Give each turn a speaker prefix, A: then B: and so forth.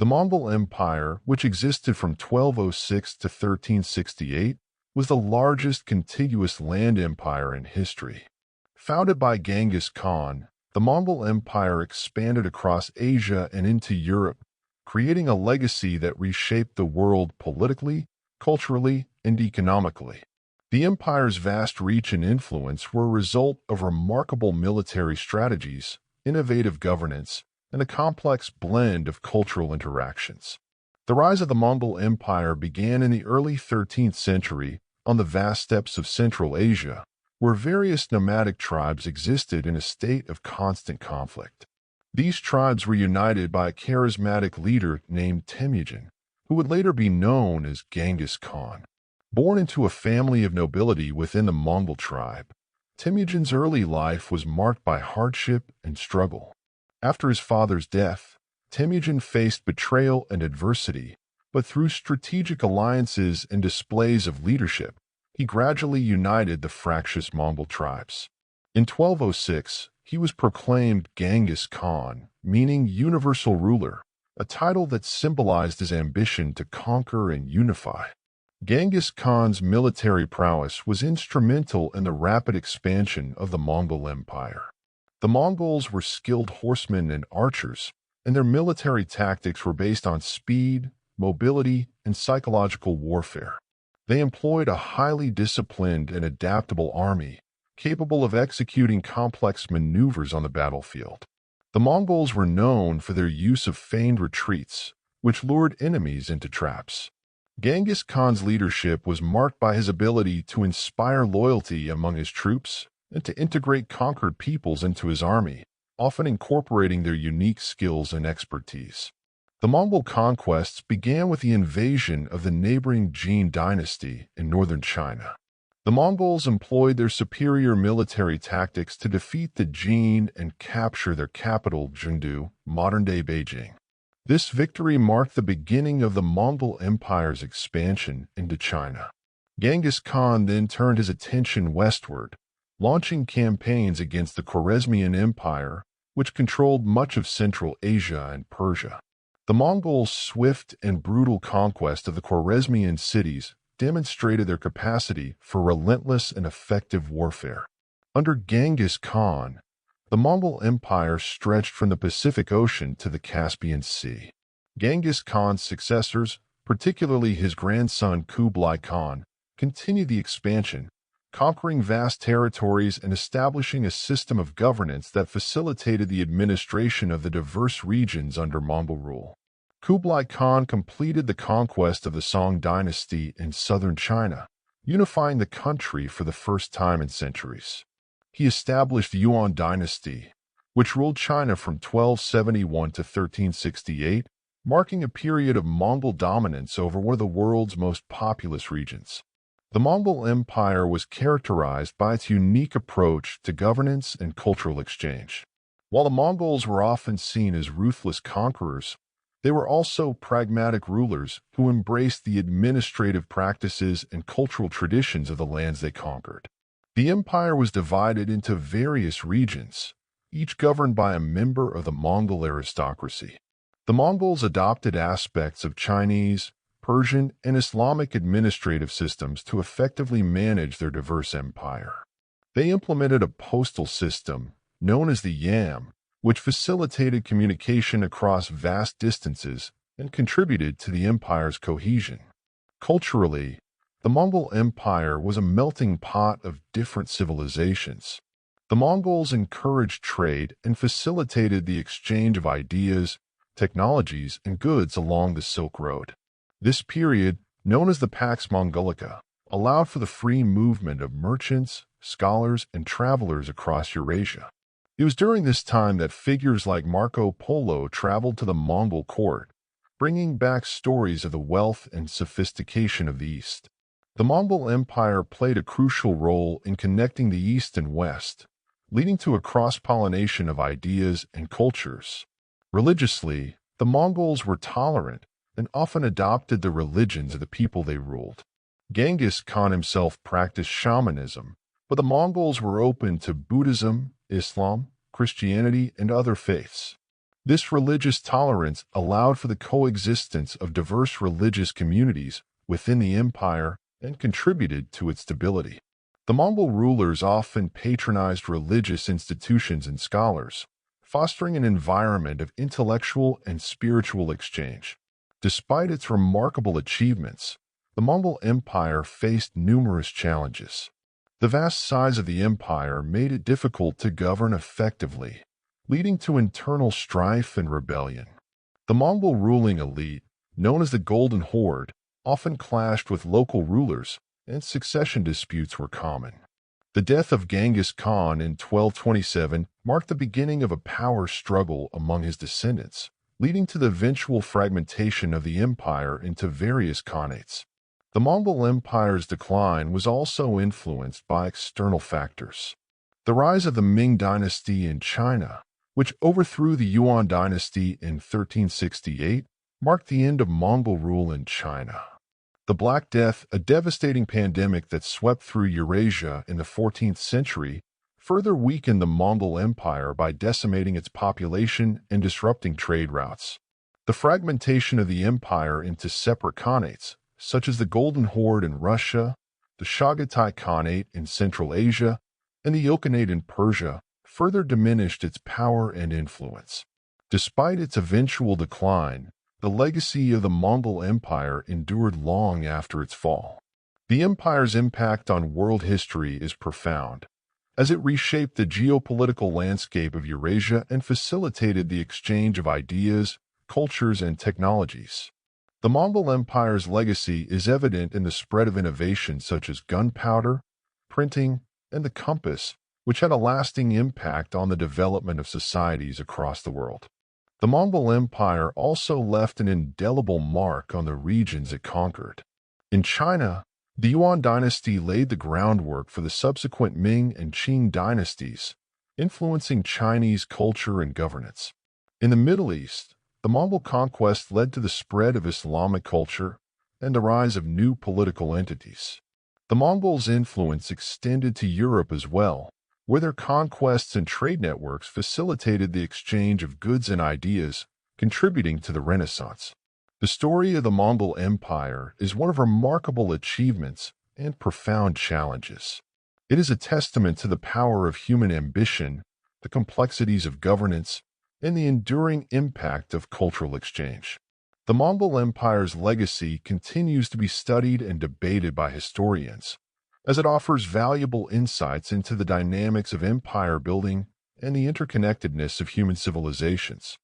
A: The Mongol Empire, which existed from 1206 to 1368, was the largest contiguous land empire in history. Founded by Genghis Khan, the Mongol Empire expanded across Asia and into Europe, creating a legacy that reshaped the world politically, culturally, and economically. The empire's vast reach and influence were a result of remarkable military strategies, innovative governance, and a complex blend of cultural interactions. The rise of the Mongol Empire began in the early 13th century on the vast steppes of Central Asia, where various nomadic tribes existed in a state of constant conflict. These tribes were united by a charismatic leader named Temujin, who would later be known as Genghis Khan. Born into a family of nobility within the Mongol tribe, Temujin's early life was marked by hardship and struggle. After his father's death, Temujin faced betrayal and adversity, but through strategic alliances and displays of leadership, he gradually united the fractious Mongol tribes. In 1206, he was proclaimed Genghis Khan, meaning universal ruler, a title that symbolized his ambition to conquer and unify. Genghis Khan's military prowess was instrumental in the rapid expansion of the Mongol Empire. The Mongols were skilled horsemen and archers, and their military tactics were based on speed, mobility, and psychological warfare. They employed a highly disciplined and adaptable army, capable of executing complex maneuvers on the battlefield. The Mongols were known for their use of feigned retreats, which lured enemies into traps. Genghis Khan's leadership was marked by his ability to inspire loyalty among his troops and to integrate conquered peoples into his army, often incorporating their unique skills and expertise. The Mongol conquests began with the invasion of the neighboring Jin dynasty in northern China. The Mongols employed their superior military tactics to defeat the Jin and capture their capital, Chengdu, modern-day Beijing. This victory marked the beginning of the Mongol Empire's expansion into China. Genghis Khan then turned his attention westward, launching campaigns against the Khwarezmian Empire, which controlled much of Central Asia and Persia. The Mongols' swift and brutal conquest of the Khwarezmian cities demonstrated their capacity for relentless and effective warfare. Under Genghis Khan, the Mongol Empire stretched from the Pacific Ocean to the Caspian Sea. Genghis Khan's successors, particularly his grandson Kublai Khan, continued the expansion, conquering vast territories and establishing a system of governance that facilitated the administration of the diverse regions under Mongol rule. Kublai Khan completed the conquest of the Song dynasty in southern China, unifying the country for the first time in centuries. He established the Yuan dynasty, which ruled China from 1271 to 1368, marking a period of Mongol dominance over one of the world's most populous regions. The Mongol Empire was characterized by its unique approach to governance and cultural exchange. While the Mongols were often seen as ruthless conquerors, they were also pragmatic rulers who embraced the administrative practices and cultural traditions of the lands they conquered. The empire was divided into various regions, each governed by a member of the Mongol aristocracy. The Mongols adopted aspects of Chinese, Persian, and Islamic administrative systems to effectively manage their diverse empire. They implemented a postal system, known as the Yam, which facilitated communication across vast distances and contributed to the empire's cohesion. Culturally, the Mongol Empire was a melting pot of different civilizations. The Mongols encouraged trade and facilitated the exchange of ideas, technologies, and goods along the Silk Road. This period, known as the Pax Mongolica, allowed for the free movement of merchants, scholars, and travelers across Eurasia. It was during this time that figures like Marco Polo traveled to the Mongol court, bringing back stories of the wealth and sophistication of the East. The Mongol Empire played a crucial role in connecting the East and West, leading to a cross-pollination of ideas and cultures. Religiously, the Mongols were tolerant and often adopted the religions of the people they ruled. Genghis Khan himself practiced shamanism, but the Mongols were open to Buddhism, Islam, Christianity, and other faiths. This religious tolerance allowed for the coexistence of diverse religious communities within the empire and contributed to its stability. The Mongol rulers often patronized religious institutions and scholars, fostering an environment of intellectual and spiritual exchange. Despite its remarkable achievements, the Mongol Empire faced numerous challenges. The vast size of the empire made it difficult to govern effectively, leading to internal strife and rebellion. The Mongol ruling elite, known as the Golden Horde, often clashed with local rulers, and succession disputes were common. The death of Genghis Khan in 1227 marked the beginning of a power struggle among his descendants, leading to the eventual fragmentation of the empire into various khanates. The Mongol Empire's decline was also influenced by external factors. The rise of the Ming dynasty in China, which overthrew the Yuan dynasty in 1368, marked the end of Mongol rule in China. The Black Death, a devastating pandemic that swept through Eurasia in the 14th century, further weakened the Mongol Empire by decimating its population and disrupting trade routes. The fragmentation of the empire into separate khanates, such as the Golden Horde in Russia, the Chagatai Khanate in Central Asia, and the Ilkhanate in Persia, further diminished its power and influence. Despite its eventual decline, the legacy of the Mongol Empire endured long after its fall. The empire's impact on world history is profound, as it reshaped the geopolitical landscape of Eurasia and facilitated the exchange of ideas, cultures, and technologies. The Mongol Empire's legacy is evident in the spread of innovations such as gunpowder, printing, and the compass, which had a lasting impact on the development of societies across the world. The Mongol Empire also left an indelible mark on the regions it conquered. In China, the Yuan dynasty laid the groundwork for the subsequent Ming and Qing dynasties, influencing Chinese culture and governance. In the Middle East, the Mongol conquest led to the spread of Islamic culture and the rise of new political entities. The Mongols' influence extended to Europe as well, where their conquests and trade networks facilitated the exchange of goods and ideas, contributing to the Renaissance. The story of the Mongol Empire is one of remarkable achievements and profound challenges. It is a testament to the power of human ambition, the complexities of governance, and the enduring impact of cultural exchange. The Mongol Empire's legacy continues to be studied and debated by historians, as it offers valuable insights into the dynamics of empire building and the interconnectedness of human civilizations.